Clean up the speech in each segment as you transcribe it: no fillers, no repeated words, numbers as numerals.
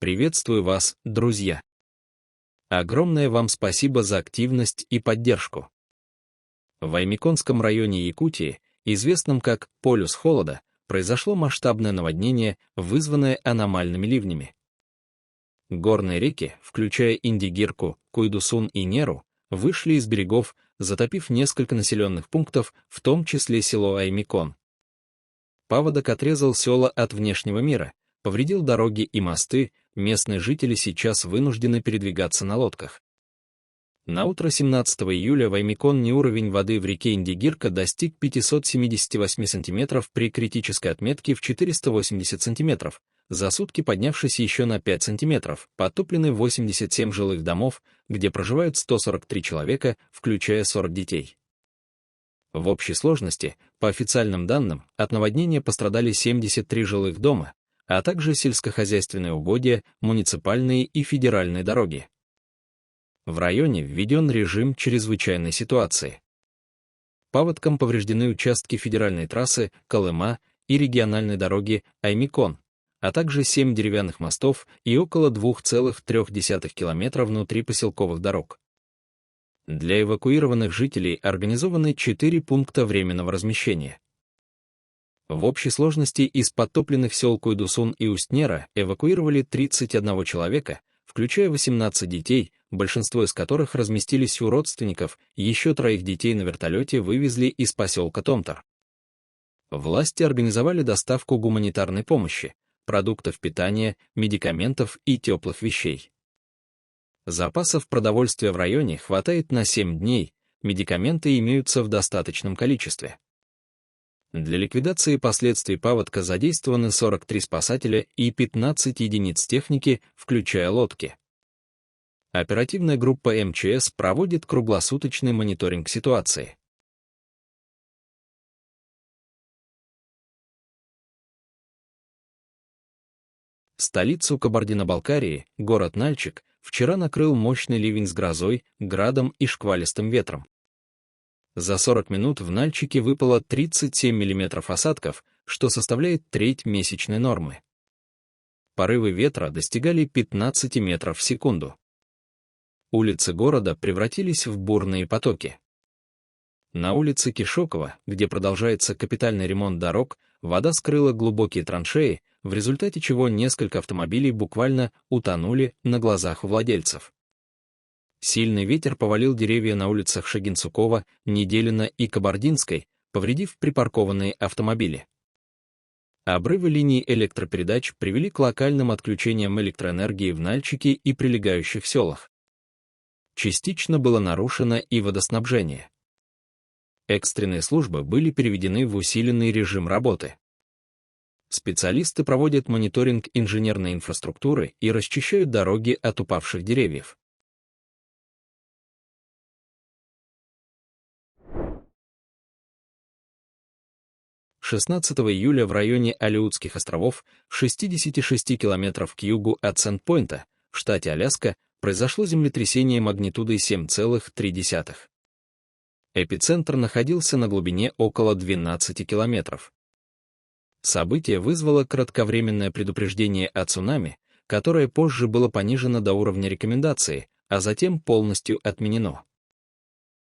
Приветствую вас, друзья! Огромное вам спасибо за активность и поддержку. В Аймиконском районе Якутии, известном как «Полюс холода», произошло масштабное наводнение, вызванное аномальными ливнями. Горные реки, включая Индигирку, Куйдусун и Неру, вышли из берегов, затопив несколько населенных пунктов, в том числе село Аймикон. Паводок отрезал села от внешнего мира, повредил дороги и мосты, местные жители сейчас вынуждены передвигаться на лодках. На утро 17 июля в Аймиконе уровень воды в реке Индигирка достиг 578 см при критической отметке в 480 см, за сутки поднявшись еще на 5 см, потоплены 87 жилых домов, где проживают 143 человека, включая 40 детей. В общей сложности, по официальным данным, от наводнения пострадали 73 жилых дома, а также сельскохозяйственные угодья, муниципальные и федеральные дороги. В районе введен режим чрезвычайной ситуации. Паводком повреждены участки федеральной трассы Колыма и региональной дороги Аймикон, а также 7 деревянных мостов и около 2,3 километра внутрипоселковых дорог. Для эвакуированных жителей организованы 4 пункта временного размещения. В общей сложности из подтопленных сел Куйдусун и Устнера эвакуировали 31 человека, включая 18 детей, большинство из которых разместились у родственников, еще 3 детей на вертолете вывезли из поселка Томтар. Власти организовали доставку гуманитарной помощи, продуктов питания, медикаментов и теплых вещей. Запасов продовольствия в районе хватает на 7 дней, медикаменты имеются в достаточном количестве. Для ликвидации последствий паводка задействованы 43 спасателя и 15 единиц техники, включая лодки. Оперативная группа МЧС проводит круглосуточный мониторинг ситуации. Столицу Кабардино-Балкарии, город Нальчик, вчера накрыл мощный ливень с грозой, градом и шквалистым ветром. За 40 минут в Нальчике выпало 37 мм осадков, что составляет треть месячной нормы. Порывы ветра достигали 15 метров в секунду. Улицы города превратились в бурные потоки. На улице Кишокова, где продолжается капитальный ремонт дорог, вода скрыла глубокие траншеи, в результате чего несколько автомобилей буквально утонули на глазах у владельцев. Сильный ветер повалил деревья на улицах Шагинцукова, Неделина и Кабардинской, повредив припаркованные автомобили. Обрывы линий электропередач привели к локальным отключениям электроэнергии в Нальчике и прилегающих селах. Частично было нарушено и водоснабжение. Экстренные службы были переведены в усиленный режим работы. Специалисты проводят мониторинг инженерной инфраструктуры и расчищают дороги от упавших деревьев. — 16 июля в районе Алеутских островов, в 66 километров к югу от Сент-Пойнта, в штате Аляска, произошло землетрясение магнитудой 7,3. Эпицентр находился на глубине около 12 километров. Событие вызвало кратковременное предупреждение о цунами, которое позже было понижено до уровня рекомендации, а затем полностью отменено.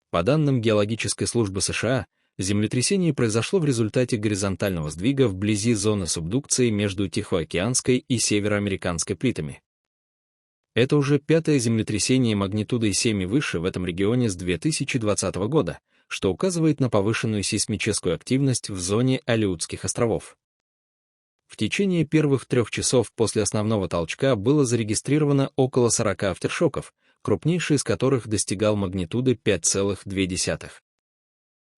По данным Геологической службы США, землетрясение произошло в результате горизонтального сдвига вблизи зоны субдукции между Тихоокеанской и Североамериканской плитами. Это уже 5-е землетрясение магнитудой 7 и выше в этом регионе с 2020 года, что указывает на повышенную сейсмическую активность в зоне Алеутских островов. В течение первых 3 часов после основного толчка было зарегистрировано около 40 афтершоков, крупнейший из которых достигал магнитуды 5,2.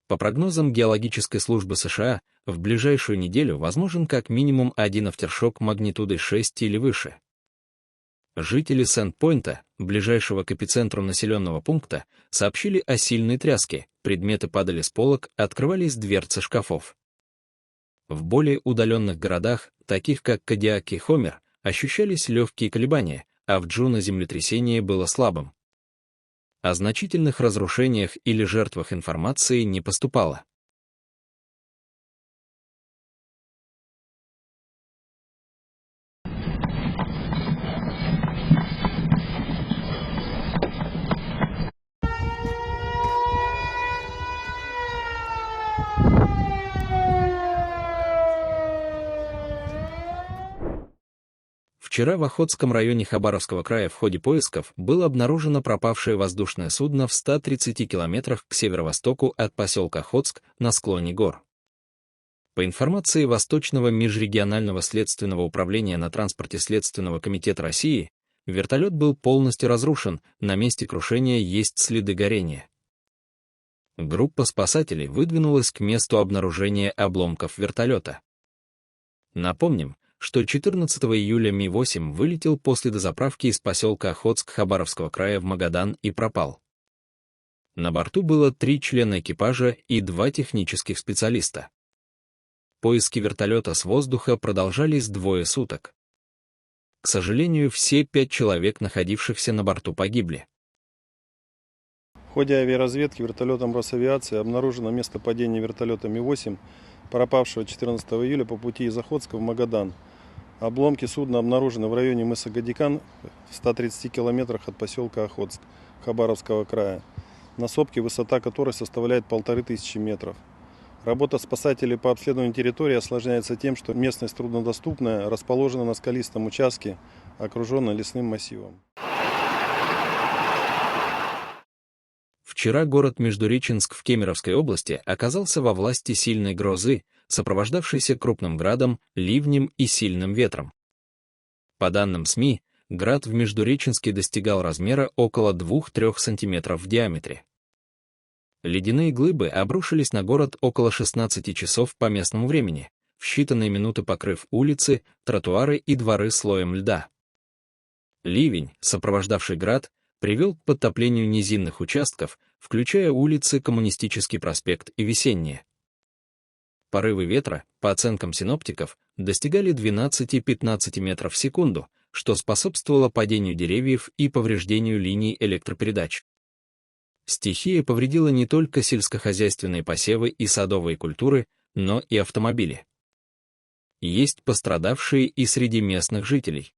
По прогнозам Геологической службы США, в ближайшую неделю возможен как минимум 1 афтершок магнитудой 6 или выше. Жители Сент-Пойнта, ближайшего к эпицентру населенного пункта, сообщили о сильной тряске, предметы падали с полок, открывались дверцы шкафов. В более удаленных городах, таких как Кадиак и Хомер, ощущались легкие колебания, а в Джуно землетрясение было слабым. О значительных разрушениях или жертвах информации не поступало. Вчера в Охотском районе Хабаровского края в ходе поисков было обнаружено пропавшее воздушное судно в 130 километрах к северо-востоку от поселка Охотск на склоне гор. По информации Восточного межрегионального следственного управления на транспорте Следственного комитета России, вертолет был полностью разрушен, на месте крушения есть следы горения. Группа спасателей выдвинулась к месту обнаружения обломков вертолета. Напомним, что 14 июля Ми-8 вылетел после дозаправки из поселка Охотск Хабаровского края в Магадан и пропал. На борту было 3 члена экипажа и 2 технических специалиста. Поиски вертолета с воздуха продолжались 2 суток. К сожалению, все 5 человек, находившихся на борту, погибли. В ходе авиаразведки вертолетом Росавиации обнаружено место падения вертолета Ми-8, пропавшего 14 июля по пути из Охотска в Магадан. Обломки судна обнаружены в районе мыса Гадикан в 130 километрах от поселка Охотск Хабаровского края, на сопке, высота которой составляет 1500 метров. Работа спасателей по обследованию территории осложняется тем, что местность труднодоступная, расположена на скалистом участке, окруженная лесным массивом. Вчера город Междуреченск в Кемеровской области оказался во власти сильной грозы, сопровождавшейся крупным градом, ливнем и сильным ветром. По данным СМИ, град в Междуреченске достигал размера около 2-3 см в диаметре. Ледяные глыбы обрушились на город около 16 часов по местному времени, в считанные минуты покрыв улицы, тротуары и дворы слоем льда. Ливень, сопровождавший град, привел к подтоплению низинных участков, включая улицы Коммунистический проспект и Весенняя. Порывы ветра, по оценкам синоптиков, достигали 12-15 метров в секунду, что способствовало падению деревьев и повреждению линий электропередач. Стихия повредила не только сельскохозяйственные посевы и садовые культуры, но и автомобили. Есть пострадавшие и среди местных жителей.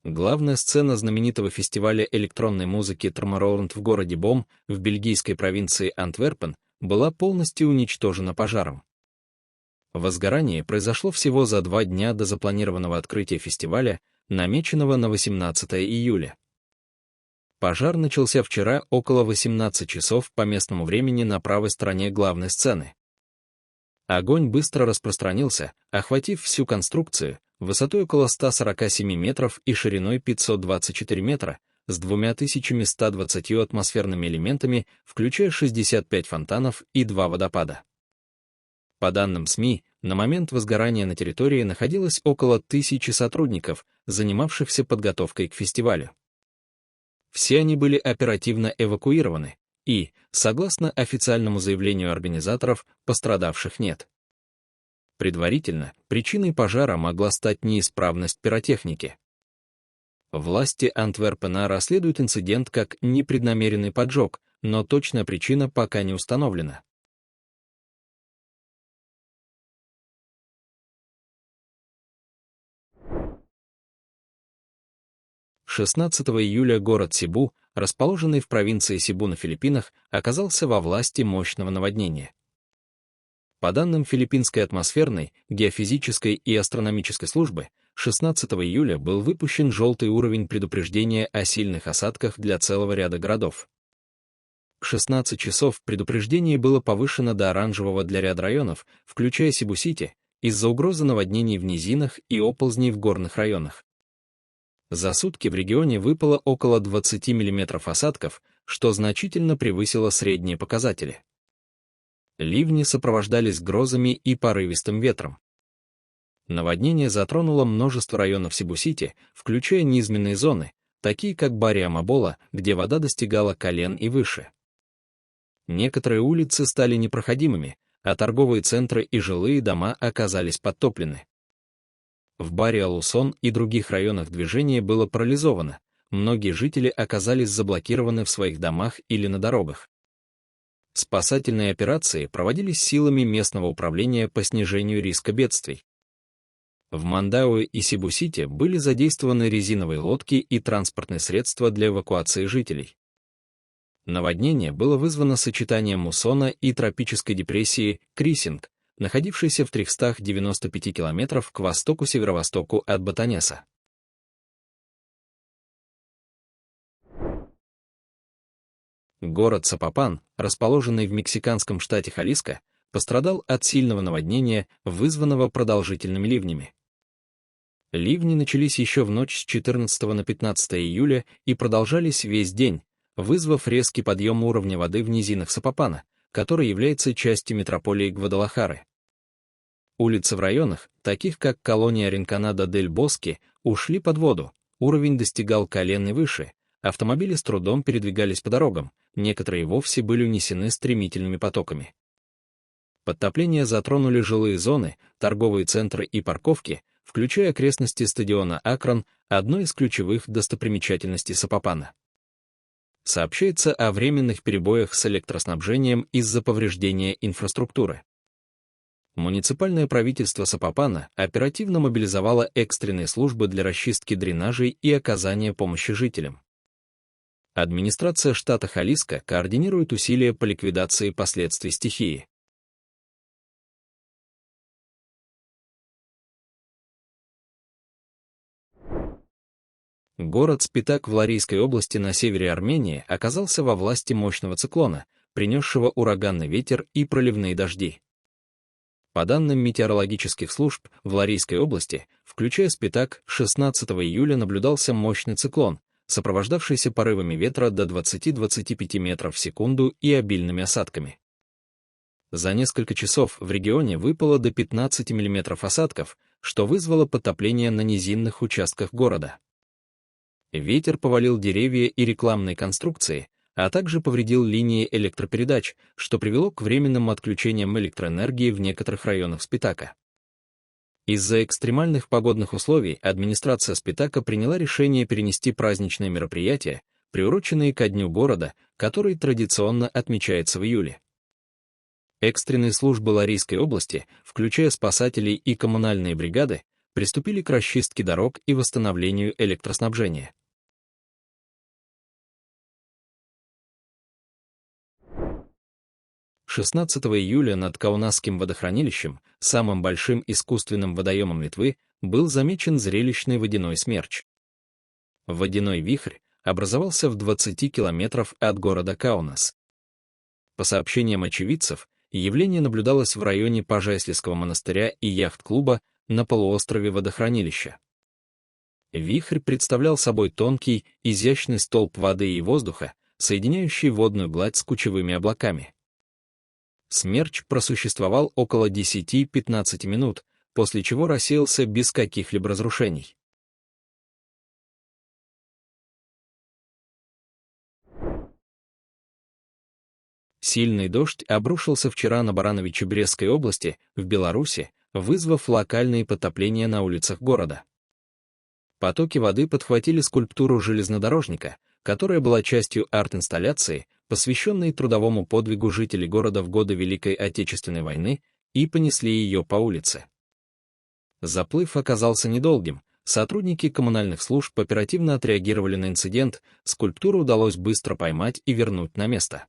Главная сцена знаменитого фестиваля электронной музыки Tomorrowland в городе Бом в бельгийской провинции Антверпен была полностью уничтожена пожаром. Возгорание произошло всего за 2 дня до запланированного открытия фестиваля, намеченного на 18 июля. Пожар начался вчера около 18 часов по местному времени на правой стороне главной сцены. Огонь быстро распространился, охватив всю конструкцию, высотой около 147 метров и шириной 524 метра, с 2120 атмосферными элементами, включая 65 фонтанов и 2 водопада. По данным СМИ, на момент возгорания на территории находилось около 1000 сотрудников, занимавшихся подготовкой к фестивалю. Все они были оперативно эвакуированы, и, согласно официальному заявлению организаторов, пострадавших нет. Предварительно, причиной пожара могла стать неисправность пиротехники. Власти Антверпена расследуют инцидент как непреднамеренный поджог, но точная причина пока не установлена. «16 июля город Сибу, расположенный в провинции Сибу на Филиппинах, оказался во власти мощного наводнения. По данным Филиппинской атмосферной, геофизической и астрономической службы, 16 июля был выпущен желтый уровень предупреждения о сильных осадках для целого ряда городов. К 16 часов предупреждение было повышено до оранжевого для ряда районов, включая Сибу-Сити, из-за угрозы наводнений в низинах и оползней в горных районах. За сутки в регионе выпало около 20 мм осадков, что значительно превысило средние показатели. Ливни сопровождались грозами и порывистым ветром. Наводнение затронуло множество районов Сибу-Сити, включая низменные зоны, такие как Бариа-Мабола, где вода достигала колен и выше. Некоторые улицы стали непроходимыми, а торговые центры и жилые дома оказались подтоплены. В Бариа-Лусон и других районах движение было парализовано, многие жители оказались заблокированы в своих домах или на дорогах. Спасательные операции проводились силами местного управления по снижению риска бедствий. В Мандауэ и Сибу-Сити были задействованы резиновые лодки и транспортные средства для эвакуации жителей. Наводнение было вызвано сочетанием муссона и тропической депрессии Крисинг, находившейся в 395 километрах к востоку-северо-востоку от Батанеса. Город Сапопан, расположенный в мексиканском штате Халиско, пострадал от сильного наводнения, вызванного продолжительными ливнями. Ливни начались еще в ночь с 14 на 15 июля и продолжались весь день, вызвав резкий подъем уровня воды в низинах Сапопана, который является частью метрополии Гвадалахары. Улицы в районах, таких как колония Ринканада-дель-Боске, ушли под воду, уровень достигал колен и выше, автомобили с трудом передвигались по дорогам, некоторые вовсе были унесены стремительными потоками. Подтопления затронули жилые зоны, торговые центры и парковки, включая окрестности стадиона Акрон, одной из ключевых достопримечательностей Сапопана. Сообщается о временных перебоях с электроснабжением из-за повреждения инфраструктуры. Муниципальное правительство Сапопана оперативно мобилизовало экстренные службы для расчистки дренажей и оказания помощи жителям. Администрация штата Халиско координирует усилия по ликвидации последствий стихии. Город Спитак в Ларийской области на севере Армении оказался во власти мощного циклона, принесшего ураганный ветер и проливные дожди. По данным метеорологических служб, в Ларийской области, включая Спитак, 16 июля наблюдался мощный циклон, сопровождавшийся порывами ветра до 20-25 метров в секунду и обильными осадками. За несколько часов в регионе выпало до 15 мм осадков, что вызвало подтопление на низинных участках города. Ветер повалил деревья и рекламные конструкции, а также повредил линии электропередач, что привело к временным отключениям электроэнергии в некоторых районах Спитака. Из-за экстремальных погодных условий администрация Спитака приняла решение перенести праздничные мероприятия, приуроченные ко Дню города, который традиционно отмечается в июле. Экстренные службы Ларийской области, включая спасателей и коммунальные бригады, приступили к расчистке дорог и восстановлению электроснабжения. 16 июля над Каунасским водохранилищем, самым большим искусственным водоемом Литвы, был замечен зрелищный водяной смерч. Водяной вихрь образовался в 20 километрах от города Каунас. По сообщениям очевидцев, явление наблюдалось в районе Пажайслийского монастыря и яхт-клуба на полуострове водохранилища. Вихрь представлял собой тонкий, изящный столб воды и воздуха, соединяющий водную гладь с кучевыми облаками. Смерч просуществовал около 10-15 минут, после чего рассеялся без каких-либо разрушений. Сильный дождь обрушился вчера на Барановичи-Брестской области, в Беларуси, вызвав локальные подтопления на улицах города. Потоки воды подхватили скульптуру железнодорожника, которая была частью арт-инсталляции, посвященной трудовому подвигу жителей города в годы Великой Отечественной войны, и понесли ее по улице. Заплыв оказался недолгим, сотрудники коммунальных служб оперативно отреагировали на инцидент, скульптуру удалось быстро поймать и вернуть на место.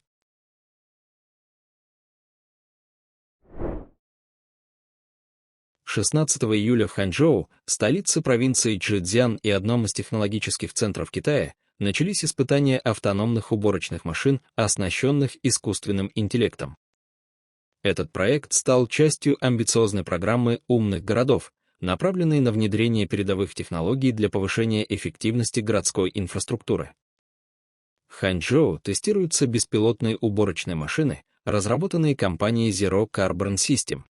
«16 июля в Ханчжоу, столице провинции Чжэцзян и одном из технологических центров Китая, начались испытания автономных уборочных машин, оснащенных искусственным интеллектом. Этот проект стал частью амбициозной программы умных городов, направленной на внедрение передовых технологий для повышения эффективности городской инфраструктуры. В Ханчжоу тестируются беспилотные уборочные машины, разработанные компанией Zero Carbon System.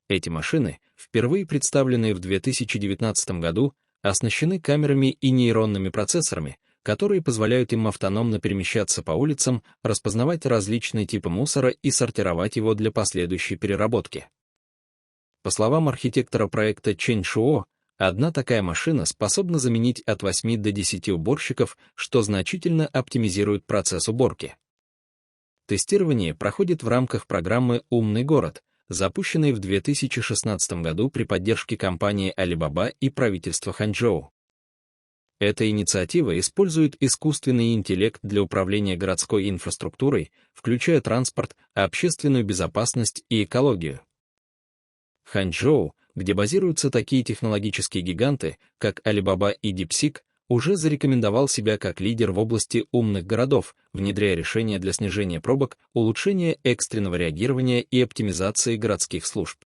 Эти машины, впервые представленные в 2019 году, оснащены камерами и нейронными процессорами, которые позволяют им автономно перемещаться по улицам, распознавать различные типы мусора и сортировать его для последующей переработки. По словам архитектора проекта Чэнь Шуо, одна такая машина способна заменить от 8 до 10 уборщиков, что значительно оптимизирует процесс уборки. Тестирование проходит в рамках программы «Умный город», запущенный в 2016 году при поддержке компании Alibaba и правительства Ханчжоу. Эта инициатива использует искусственный интеллект для управления городской инфраструктурой, включая транспорт, общественную безопасность и экологию. Ханчжоу, где базируются такие технологические гиганты, как Alibaba и DeepSeek, уже зарекомендовал себя как лидер в области умных городов, внедряя решения для снижения пробок, улучшения экстренного реагирования и оптимизации городских служб.